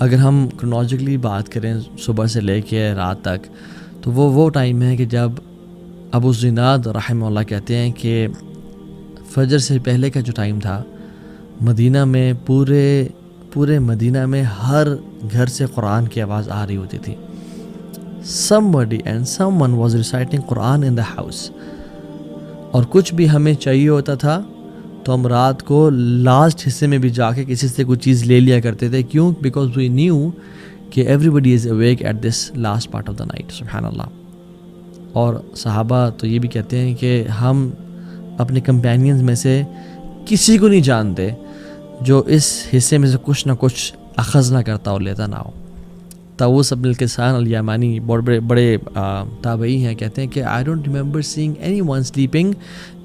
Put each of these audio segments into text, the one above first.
اگر ہم کرونالوجیکلی بات کریں صبح سے لے کے رات تک، تو وہ ٹائم ہے کہ جب ابو الزناد رحمہ اللہ کہتے ہیں کہ فجر سے پہلے کا جو ٹائم تھا، مدینہ میں پورے مدینہ میں ہر گھر سے قرآن کی آواز آ رہی ہوتی تھی. somebody and someone was reciting Quran in the house. اور کچھ بھی ہمیں چاہیے ہوتا تھا تو ہم رات کو لاسٹ حصے میں بھی جا کے کسی سے کوئی چیز لے لیا کرتے تھے. کیوں؟ بیکاز وی نیو کہ everybody is awake at this last part of the night. سبحان اللہ. اور صحابہ تو یہ بھی کہتے ہیں کہ ہم اپنے کمپینینز میں سے کسی کو نہیں جانتے جو اس حصے میں سے کچھ نہ کچھ اخذ نہ کرتا اور لیتا نہ ہو. طاووس بن کیسان الیمانی بڑے تابعی ہیں، کہتے ہیں کہ I don't remember seeing anyone sleeping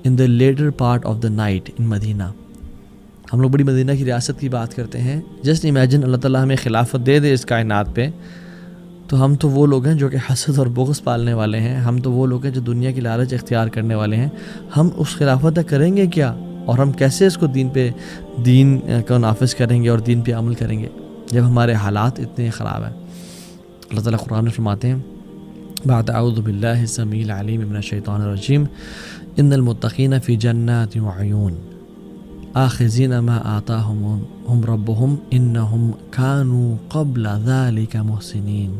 in the latter part of the night in Madinah. ہم لوگ بڑی مدینہ کی ریاست کی بات کرتے ہیں. جسٹ امیجن اللہ تعالیٰ ہمیں خلافت دے دے اس کائنات پہ، تو ہم تو وہ لوگ ہیں جو کہ حسد اور بغض پالنے والے ہیں. ہم تو وہ لوگ ہیں جو دنیا کی لالچ اختیار کرنے والے ہیں. ہم اس خلافت تک کریں گے کیا؟ اور ہم کیسے اس کو دین کو نافذ کریں گے اور دین پہ عمل کریں گے جب ہمارے حالات اتنے خراب ہیں؟ اللہ تعالیٰ قرآن میں فرماتے ہیں بعد اعوذ باللہ السمیع العلیم من الشیطان الرجیم ان المتقین فی جنات وعیون آخذین ما آتاہم ربہم انہم کانوا قبل ذلک محسنین.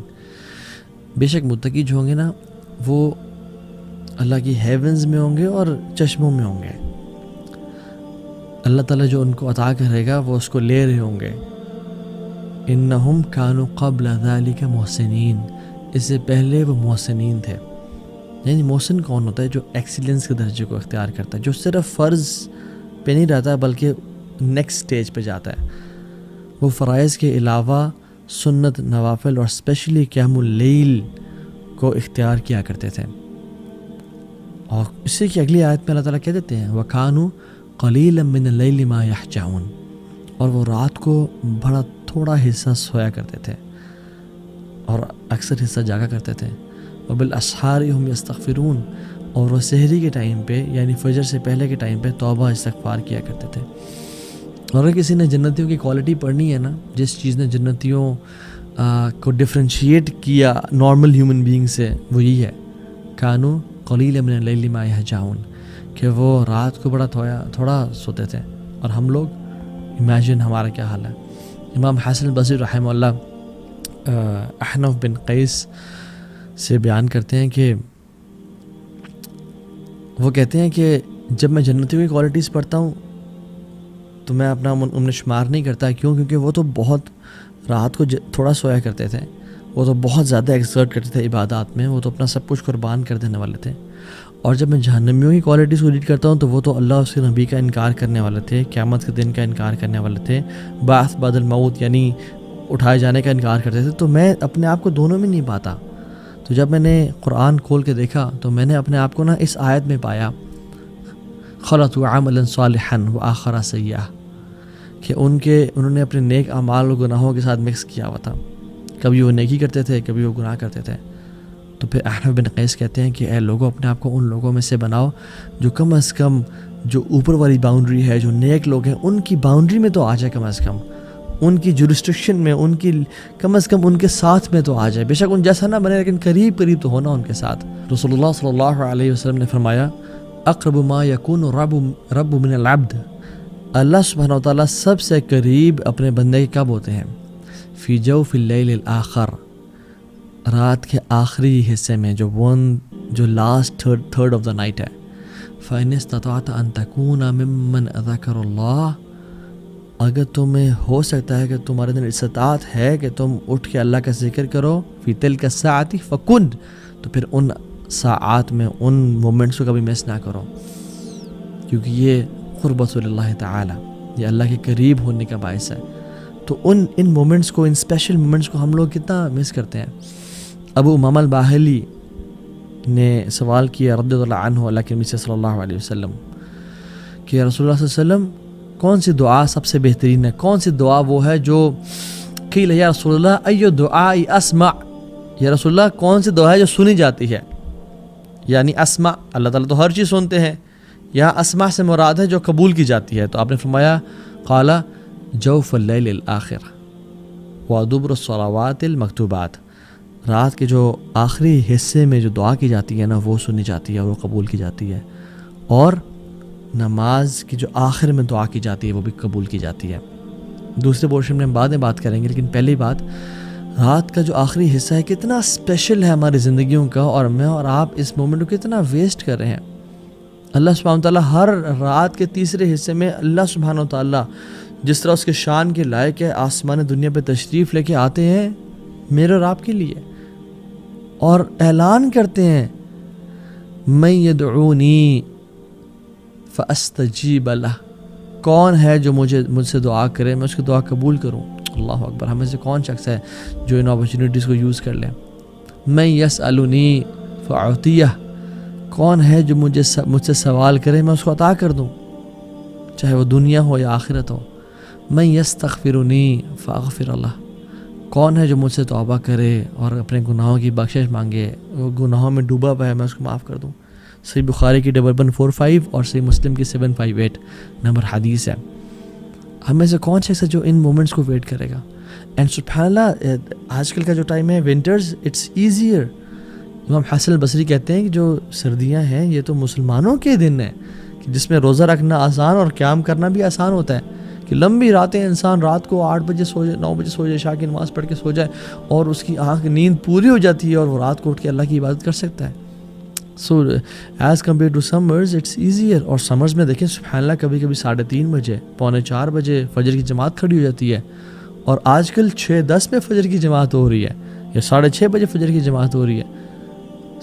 بے شک متقی جو ہوں گے نا، وہ اللہ کی ہیونز میں ہوں گے اور چشموں میں ہوں گے. اللہ تعالیٰ جو ان کو عطا کرے گا وہ اس کو لے رہے ہوں گے. انہم کانوا قبل ذلک محسنین، اس سے پہلے وہ محسنین تھے. یعنی محسن کون ہوتا ہے؟ جو ایکسیلنس کے درجے کو اختیار کرتا ہے، جو صرف فرض پہ نہیں رہتا بلکہ نیکسٹ سٹیج پہ جاتا ہے. وہ فرائض کے علاوہ سنت، نوافل اور اسپیشلی قیام اللیل کو اختیار کیا کرتے تھے. اور اسی کی اگلی آیت میں اللہ تعالیٰ کہہ دیتے ہیں وَكَانُوا قَلِيلًا مِّنَ اللَّيْلِ مَا يَحْجَعُونَ، اور وہ رات کو بڑا تھوڑا حصہ سویا کرتے تھے اور اکثر حصہ جاگا کرتے تھے. وَبِالْأَسْحَارِ هُمْ يَسْتَغْفِرُونَ، اور وہ سحری کے ٹائم پہ یعنی فجر سے پہلے کے ٹائم پہ توبہ استغفار کیا کرتے تھے. اور اگر کسی نے جنتیوں کی کوالٹی پڑھنی ہے نا، جس چیز نے جنتیوں کو ڈفرینشیٹ کیا نارمل ہیومن بینگ سے، وہ یہی ہے کانوا قلیلا من اللیل ما یہجعون، کہ وہ رات کو بڑا تھوڑا سوتے تھے. اور ہم لوگ امیجن ہمارا کیا حال ہے. امام حسن البصری رحمہ اللہ احنف بن قیس سے بیان کرتے ہیں کہ وہ کہتے ہیں کہ جب میں جنتیوں کی کوالٹیز پڑھتا ہوں تو میں اپنا ان شمار نہیں کرتا. کیوں؟ کیونکہ وہ تو بہت رات کو تھوڑا سویا کرتے تھے، وہ تو بہت زیادہ ایکسرٹ کرتے تھے عبادات میں، وہ تو اپنا سب کچھ قربان کر دینے والے تھے. اور جب میں جہنمیوں کی کوالٹیز کو ریڈ کرتا ہوں تو وہ تو اللہ اس کے نبی کا انکار کرنے والے تھے، قیامت کے دن کا انکار کرنے والے تھے، بعث بعد الموت یعنی اٹھائے جانے کا انکار کرتے تھے. تو میں اپنے آپ کو دونوں میں نہیں پاتا. تو جب میں نے قرآن کھول کے دیکھا تو میں نے اپنے آپ کو نا اس آیت میں پایا خلطوا عملا صالحا وآخر سیئا، کہ انہوں نے اپنے نیک اعمال اور گناہوں کے ساتھ مکس کیا ہوا تھا. کبھی وہ نیکی کرتے تھے، کبھی وہ گناہ کرتے تھے. تو پھر احنف بن قیس کہتے ہیں کہ اے لوگوں، اپنے آپ کو ان لوگوں میں سے بناؤ جو کم از کم جو اوپر والی باؤنڈری ہے، جو نیک لوگ ہیں ان کی باؤنڈری میں تو آ جائے، کم از کم ان کی جورسٹکشن میں، ان کی کم از کم ان کے ساتھ میں تو آ جائے. بے شک ان جیسا نہ بنے لیکن قریب تو ہونا ان کے ساتھ. رسول اللہ صلی اللہ علیہ وسلم نے فرمایا اقرب ما یکون رب من العبد، اللہ سبحانہ وتعالیٰ سب سے قریب اپنے بندے کے کب ہوتے ہیں؟ فی جوف اللیل الاخر، رات کے آخری حصے میں، جو last third of the night ہے. فَإِنِ اسْتَطَعْتَ أَن تَكُونَ مِمَّنْ ذَكَرَ اللَّهَ، اگر تمہیں ہو سکتا ہے کہ تمہارے دن استطاعت ہے کہ تم اٹھ کے اللہ کا ذکر کرو فی تلک الساعۃ فکن، تو پھر ان ساعات میں ان مومنٹس کو کبھی مس نہ کرو، کیونکہ یہ قربت اللہ تعالی، یہ اللہ کے قریب ہونے کا باعث ہے. تو ان مومنٹس کو، ان اسپیشل مومنٹس کو ہم لوگ کتنا مس کرتے ہیں. ابو امامہ الباہلی نے سوال کیا رضی اللہ عنہ اللہ کے نبی صلی اللہ علیہ وسلم کہ رسول اللہ صلی اللہ علیہ وسلم کون سی دعا سب سے بہترین ہے؟ کون سی دعا وہ ہے جو قیل یا رسول اللہ ایو دعاء اسمع، یا رسول اللہ کون سی دعا ہے جو سنی جاتی ہے؟ یعنی اسمع، اللہ تعالیٰ تو ہر چیز سنتے ہیں، یہاں اسمع سے مراد ہے جو قبول کی جاتی ہے. تو آپ نے فرمایا قال جوف اللیل الاخر، وَدُبُرُ الصَّلَوَاتِ الْمَكْتُوبَاتِ، رات کے جو آخری حصے میں جو دعا کی جاتی ہے نا وہ سنی جاتی ہے اور وہ قبول کی جاتی ہے، اور نماز کی جو آخر میں دعا کی جاتی ہے وہ بھی قبول کی جاتی ہے۔ دوسرے پورشن میں ہم بعد میں بات کریں گے، لیکن پہلی بات، رات کا جو آخری حصہ ہے کتنا اسپیشل ہے ہماری زندگیوں کا، اور میں اور آپ اس مومنٹ کو کتنا ویسٹ کر رہے ہیں۔ اللہ سبحانہ وتعالیٰ ہر رات کے تیسرے حصے میں اللہ سبحانہ وتعالیٰ جس طرح اس کے شان کے لائق ہے آسمان دنیا پہ تشریف لے کے آتے ہیں میرے اور آپ کے لیے، اور اعلان کرتے ہیں من یدعونی فاستجیب لہ، کون ہے جو مجھ سے دعا کرے میں اس کی دعا قبول کروں۔ اللہ اکبر، ہمیں سے کون شخص ہے جو ان اپرچونیٹیز کو یوز کر لے۔ من یسألنی فاعطیہ، کون ہے جو مجھ سے سوال کرے میں اس کو عطا کر دوں، چاہے وہ دنیا ہو یا آخرت ہو۔ من یستغفرنی فاغفر لہ، کون ہے جو مجھ سے توبہ کرے اور اپنے گناہوں کی بخشش مانگے، وہ گناہوں میں ڈوبا ہوا ہے میں اس کو معاف کر دوں۔ صحیح بخاری کی 1145 اور صحیح مسلم کی 758 نمبر حدیث ہے۔ ہمیں سے کون شخص ہے جو ان مومنٹس کو ویٹ کرے گا؟ اینڈ سبحان اللہ، آج کل کا جو ٹائم ہے ونٹرز اٹس ایزیئر۔ امام حسن البصری کہتے ہیں کہ جو سردیاں ہیں یہ تو مسلمانوں کے دن ہیں کہ جس میں روزہ رکھنا آسان اور قیام کرنا بھی آسان ہوتا ہے، کہ لمبی راتیں انسان رات کو 8 بجے سو جائے، 9 بجے سو جائے، عشاء کی نماز پڑھ کے سو جائے اور اس کی آنکھ نیند پوری ہو جاتی ہے اور وہ رات کو اٹھ کے اللہ کی عبادت کر سکتا ہے۔ So as compared to summers it's easier. اور سمرز میں دیکھیں سبحان اللہ، کبھی کبھی 3:30 بجے، 3:45 بجے فجر کی جماعت کھڑی ہو جاتی ہے، اور آج کل 6:10 میں فجر کی جماعت ہو رہی ہے یا 6:30 بجے فجر کی جماعت ہو رہی ہے۔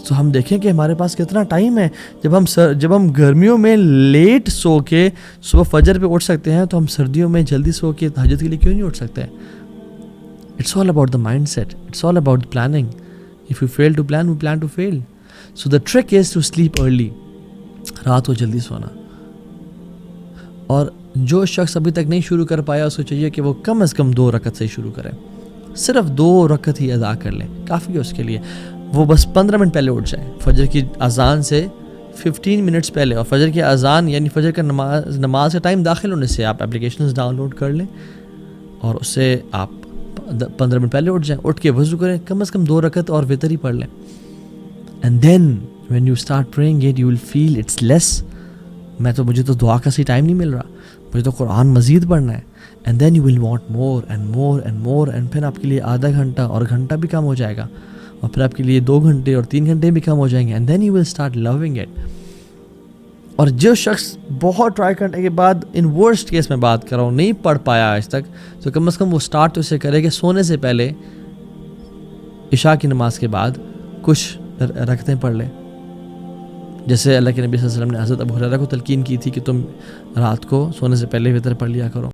تو ہم دیکھیں کہ ہمارے پاس کتنا ٹائم ہے۔ جب ہم گرمیوں میں لیٹ سو کے صبح فجر پہ اٹھ سکتے ہیں تو ہم سردیوں میں جلدی سو کے تہجد کے لیے کیوں نہیں اٹھ سکتے؟ It's all about the mindset, it's all about planning. If you fail to plan, we plan to fail. So the trick is to sleep early, رات کو جلدی سونا۔ اور جو شخص ابھی تک نہیں شروع کر پایا اس کو چاہیے کہ وہ کم از کم 2 رکعت سے شروع کرے، صرف 2 رکعت ہی ادا کر لیں، کافی ہے اس کے لیے۔ وہ بس 15 منٹ پہلے اٹھ جائیں، فجر کی اذان سے 15 منٹس پہلے، اور فجر کی اذان یعنی فجر کا نماز کا ٹائم داخل ہونے سے آپ اپلیکیشنز ڈاؤن لوڈ کر لیں اور اس سے آپ 15 منٹ پہلے اٹھ جائیں، اٹھ کے وضو کریں، کم از کم 2 رکعت اور وتر ہی پڑھ لیں۔ And then when you start praying it you will feel it's less, مجھے تو دعا کا صحیح ٹائم نہیں مل رہا، مجھے تو قرآن مزید پڑھنا ہے۔ And then you will want more and more and more, and پھر آپ کے لیے آدھا گھنٹہ اور گھنٹہ بھی کم ہو جائے گا، اور پھر آپ کے لیے 2 گھنٹے اور 3 گھنٹے بھی کم ہو جائیں گے۔ And then you will start loving it. اور جو شخص بہت ٹرائی کرنے کے بعد، ان ورسٹ کیس میں بات کر رہا ہوں، نہیں پڑھ پایا آج تک، تو کم از کم وہ اسٹارٹ تو اسے کرے کہ سونے سے پہلے عشاء کی نماز کے بعد کچھ رکعتیں پڑھ لیں، جیسے اللہ کے نبی صلی اللہ علیہ وسلم نے حضرت ابو ہریرہ کو تلقین کی تھی کہ تم رات کو سونے سے پہلے وتر پڑھ لیا کرو۔